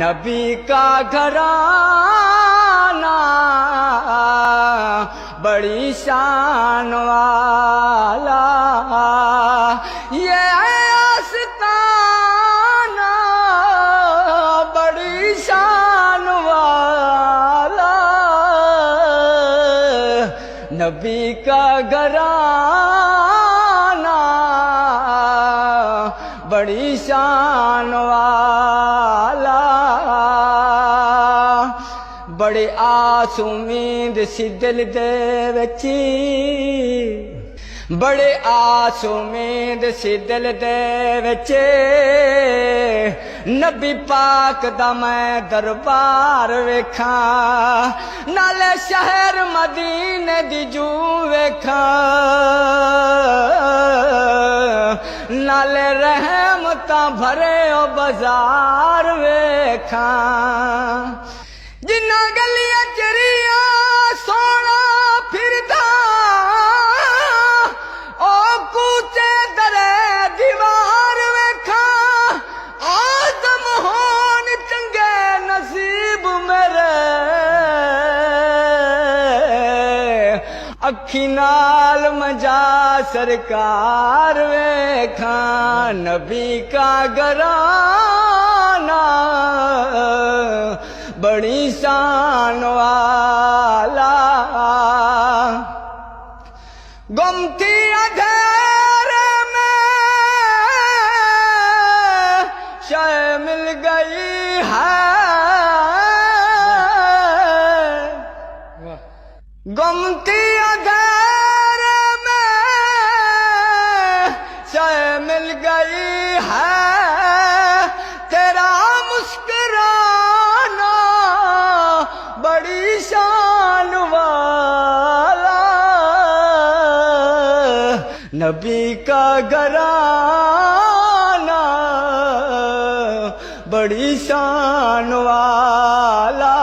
نبی کا گھرانہ بڑی شان والا، یہ آستانہ بڑی شان والا، نبی کا گھرانہ بڑی شان والا، بڑے آس امید سی دل دے وچی، بڑے آس امید سی دل دے وچے، نبی پاک دا میں دربار ویکھاں، نالے شہر مدینے دی جو ویکھاں، نالے رحمتاں بھرے او بازار ویکھاں، جنہ گلیاں چریاں سونا پھردا، او کوچے درے دیوار ویکھاں، آدم ہون چنگے نصیب میرے، اکھی نال مجا سرکار ویکھاں، نبی کا گھرانہ بڑی شان والا، گم تھی اندھیرے میں شے مل گئی ہے، گم تھی اندھیرے میں شے مل گئی ہے، تیرا مسکرانا بڑی شان والا، نبی کا گھرانہ بڑی شان والا۔